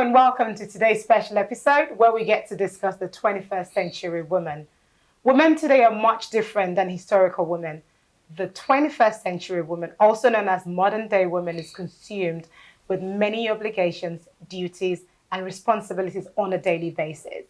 and welcome to today's special episode where we get to discuss the 21st century woman. Women today are much different than historical women. The 21st century woman, also known as modern day woman, is consumed with many obligations, duties, and responsibilities on a daily basis.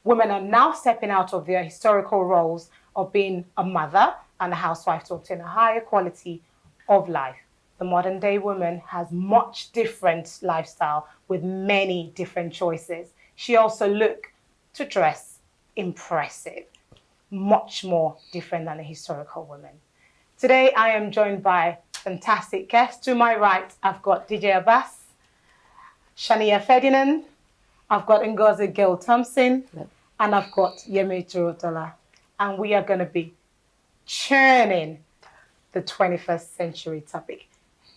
Women are now stepping out of their historical roles of being a mother and a housewife to obtain a higher quality of life. The modern day woman has much different lifestyle with many different choices. She also looks to dress impressive, much more different than a historical woman. Today, I am joined by fantastic guests. To my right, I've got DJ Abass, Sharniya Fedinand, I've got Gayle Thomson, and I've got Yemi Durodola. And we are going to be churning the 21st century topic.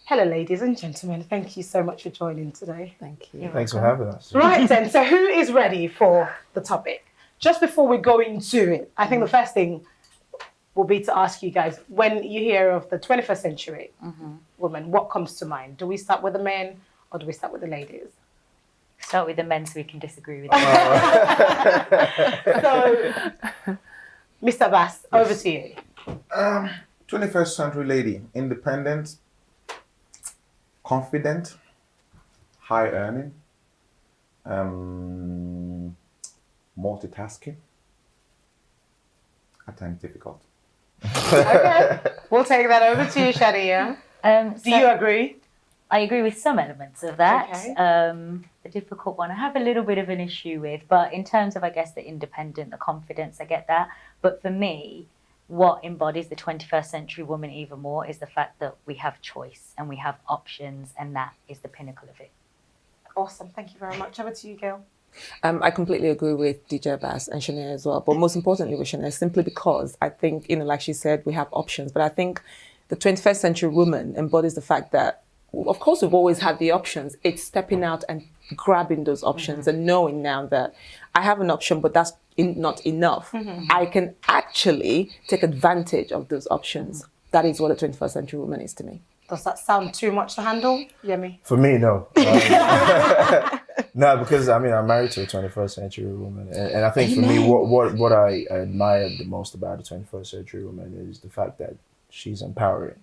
Hello, ladies and gentlemen. Thank you so much for joining today. Thank you. Thanks for having us. Right then, so who is ready for the topic? Just before we go into it, I think the first thing will be to ask you guys, when you hear of the 21st century woman, what comes to mind? Do we start with the men or do we start with the ladies? Start with the men so we can disagree with So, Mr. Abass, over to you. 21st century lady, independent, confident, high earning, multitasking, at times difficult. Okay, we'll take that over to you, Sharniya. Do you agree? I agree with some elements of that. Okay. The difficult one I have a little bit of an issue with, but in terms of, I guess, the independent, the confidence, I get that. But for me, what embodies the 21st century woman even more is the fact that we have choice and we have options, and that is the pinnacle of it. Awesome, thank you very much. Over to you, Gayle. I completely agree with DJ Abass and Sharniya as well. But most importantly with Sharniya, simply because I think, like she said, we have options. But I think the 21st century woman embodies the fact that, of course, we've always had the options. It's stepping out and grabbing those options and knowing now that I have an option, but that's not enough. I can actually take advantage of those options. That is what a 21st century woman is to me. Does that sound too much to handle, Yemi? For me, no. No, because I'm married to a 21st century woman. And I think for me, what I admire the most about the 21st century woman is the fact that she's empowering.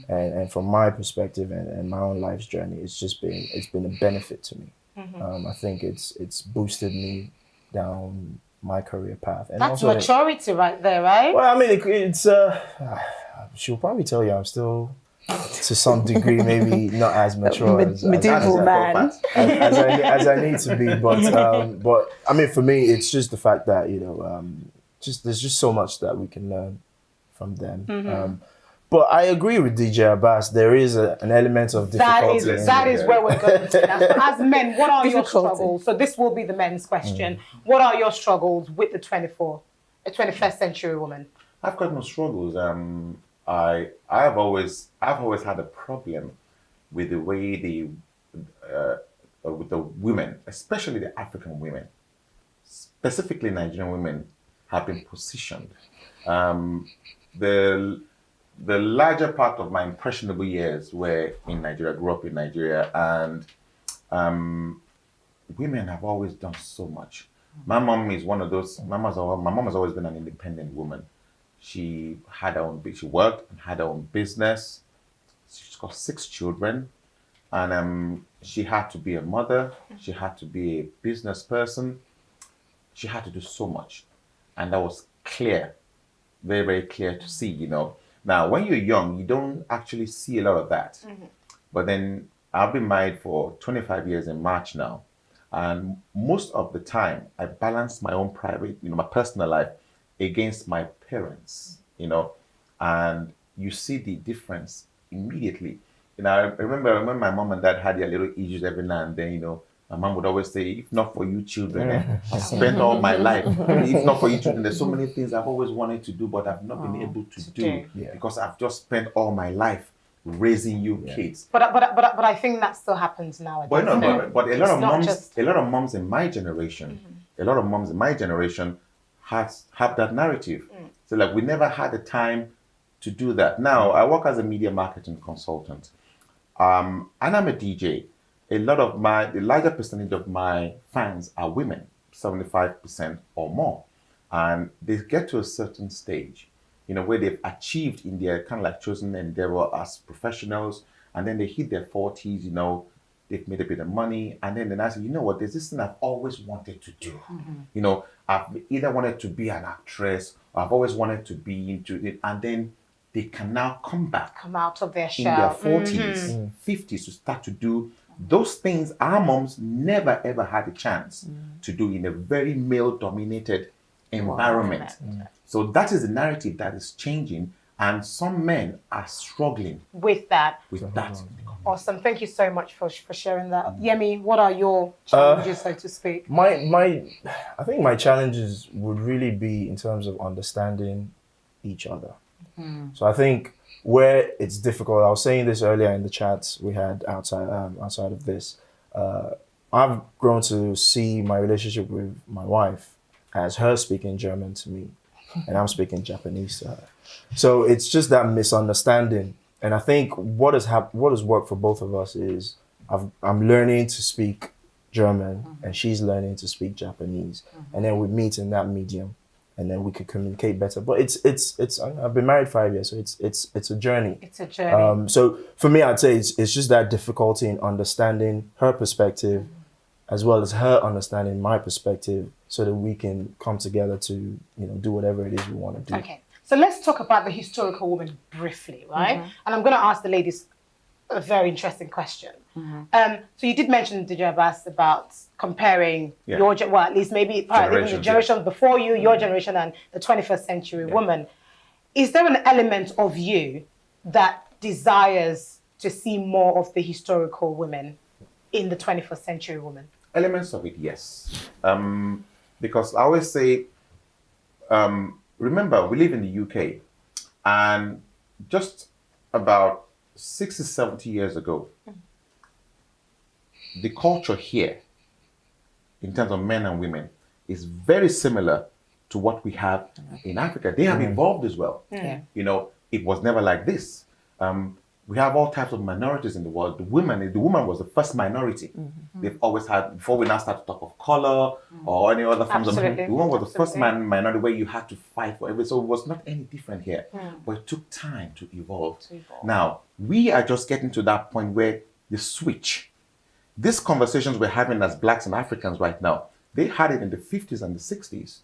And from my perspective and my own life's journey, it's been a benefit to me. I think it's boosted me down my career path. And That's also, maturity right there, right? well, it's she'll probably tell you I'm still, to some degree, maybe not as mature as medieval man as I need to be. But I mean, for me, it's just the fact that there's just so much that we can learn from them. But I agree with DJ Abass. There is an element of difficulty. That is where we're going to now. So as men, what are your struggles? So this will be the men's question. What are your struggles with the 21st century woman? I've got no struggles. I've always had a problem with the way with the women, especially the African women, specifically Nigerian women, have been positioned. The larger part of my impressionable years were in Nigeria. I grew up in Nigeria, and women have always done so much. My mom is one of those. My mom has always been an independent woman. She had her own. She worked and had her own business. She's got 6 children, and she had to be a mother. She had to be a business person. She had to do so much, and that was clear, very, very clear to see. Now, when you're young, you don't actually see a lot of that. But then I've been married for 25 years in March now, and most of the time I balance my own private, my personal life against my parents, and you see the difference immediately. I remember when my mom and dad had their little issues every now and then, my mom would always say, if not for you children, I spent all my life. If not for you children, there's so many things I've always wanted to do, but I've not been able to do because I've just spent all my life raising you kids. But I think that still happens nowadays. But a lot of moms in my generation, have that narrative. So we never had the time to do that. Now I work as a media marketing consultant, and I'm a DJ. the larger percentage of my fans are women, 75% or more. And they get to a certain stage, where they've achieved in their kind of like chosen endeavor as professionals, and then they hit their 40s, they've made a bit of money, and then I say, you know what, there's this thing I've always wanted to do. I've either wanted to be an actress, or I've always wanted to be into it, and then they can now come out of their in their shell. 40s, 50s to start to do those things our moms never ever had a chance to do in a very male-dominated environment. So that is the narrative that is changing, and some men are struggling with that. Awesome. Thank you so much for sharing that. Yemi, what are your challenges, so to speak? I think my challenges would really be in terms of understanding each other. So I think where it's difficult, I was saying this earlier in the chats we had outside of this, I've grown to see my relationship with my wife as her speaking German to me, and I'm speaking Japanese to her. So it's just that misunderstanding. And I think what has worked for both of us is I'm learning to speak German, and she's learning to speak Japanese, and then we meet in that medium, and then we could communicate better. But it's I've been married 5 years, so it's a journey. It's a journey. So for me, I'd say it's just that difficulty in understanding her perspective, as well as her understanding my perspective, so that we can come together to do whatever it is we want to do. Okay, so let's talk about the historical woman briefly, right? And I'm going to ask the ladies a very interesting question. So you did mention, DJ Abass, about comparing your, well, at least maybe even the generations before you, your generation, and the 21st century woman. Is there an element of you that desires to see more of the historical women in the 21st century woman? Elements of it, yes. Because I always say, remember, we live in the UK, and just about 60, 70 years ago, the culture here, in terms of men and women, is very similar to what we have in Africa. They have evolved as well. It was never like this. We have all types of minorities in the world. The woman was the first minority. They've always had, before we now start to talk of color or any other forms of, the woman was the first minority where you had to fight for everything. So it was not any different here. But it took time to evolve. Now, we are just getting to that point where the switch. These conversations we're having as Blacks and Africans right now, they had it in the 50s and the 60s.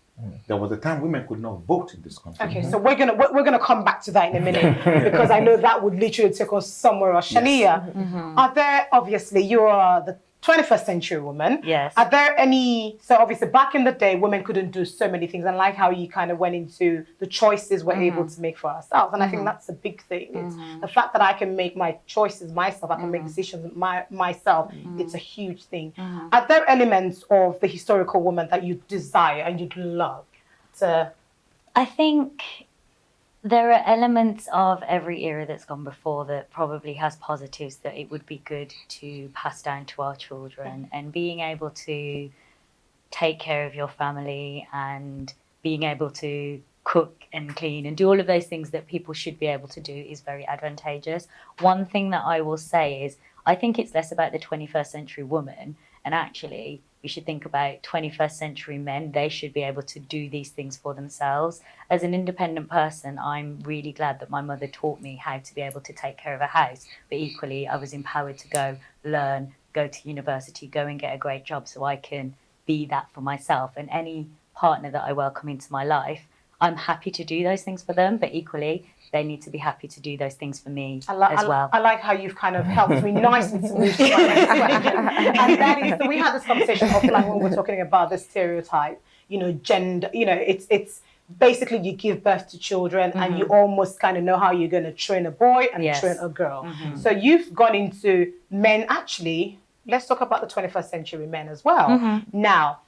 There was a time women could not vote in this country. Okay, so we're gonna come back to that in a minute because I know that would literally take us somewhere else. Sharniya, are there, obviously you are the 21st century woman. Yes. Are there any, so obviously back in the day, women couldn't do so many things, and like how you kind of went into the choices we're able to make for ourselves. And I think that's a big thing. It's the fact that I can make my choices myself, I can make decisions myself. It's a huge thing. Are there elements of the historical woman that you desire and you'd love to? I think there are elements of every era that's gone before that probably has positives that it would be good to pass down to our children, and being able to take care of your family and being able to cook and clean and do all of those things that people should be able to do is very advantageous. One thing that I will say is I think it's less about the 21st century woman, and actually we should think about 21st century men. They should be able to do these things for themselves. As an independent person, I'm really glad that my mother taught me how to be able to take care of a house. But equally, I was empowered to go learn, go to university, go and get a great job so I can be that for myself. And any partner that I welcome into my life, I'm happy to do those things for them, but equally, they need to be happy to do those things for me as well. I like how you've kind of helped me nicely to move to my next question. And that is, so we had this conversation offline when we were talking about the stereotype, gender, it's basically you give birth to children and you almost kind of know how you're going to train a boy and train a girl. So you've gone into men, actually, let's talk about the 21st century men as well. Now,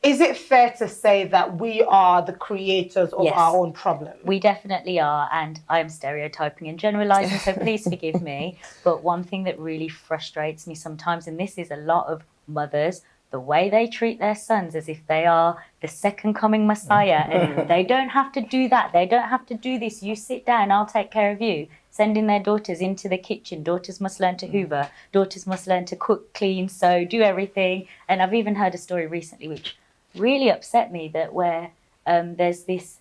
is it fair to say that we are the creators of our own problem? We definitely are, and I'm stereotyping and generalising, so please forgive me. But one thing that really frustrates me sometimes, and this is a lot of mothers, the way they treat their sons as if they are the second coming Messiah, and they don't have to do that, they don't have to do this, you sit down, I'll take care of you. sending their daughters into the kitchen. Daughters must learn to hoover. Daughters must learn to cook, clean, sew, do everything. And I've even heard a story recently which really upset me, that where there's this,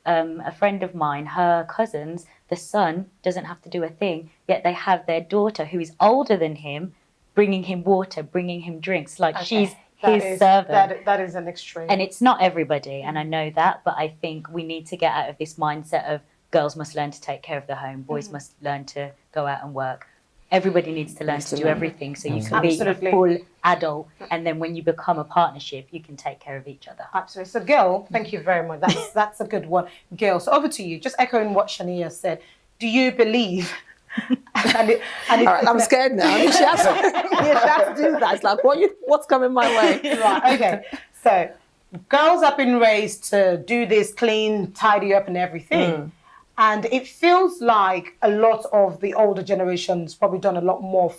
a friend of mine, her cousins, the son doesn't have to do a thing, yet they have their daughter, who is older than him, bringing him water, bringing him drinks, like she's his servant. That is an extreme. And it's not everybody, and I know that, but I think we need to get out of this mindset of girls must learn to take care of the home, boys must learn to go out and work. Everybody needs to learn to do everything so you can be a full adult, and then when you become a partnership, you can take care of each other. Absolutely. So, Gayle, thank you very much. That's a good one. Gayle, so over to you. Just echoing what Sharniya said. Do you believe? All right, I'm scared now. She has to do that. It's like, what's coming my way? Right. Okay. So, girls have been raised to do this, clean, tidy up, and everything. And it feels like a lot of the older generations probably done a lot more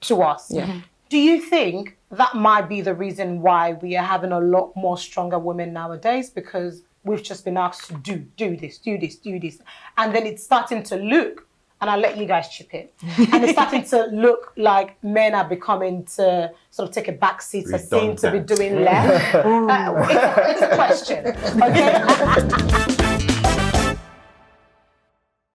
to us. Yeah. Do you think that might be the reason why we are having a lot more stronger women nowadays? Because we've just been asked to do this. And then it's starting to look, and I'll let you guys chip in, and it's starting to look like men are becoming to sort of take a back seat, so seem to be doing less. It's a question, okay?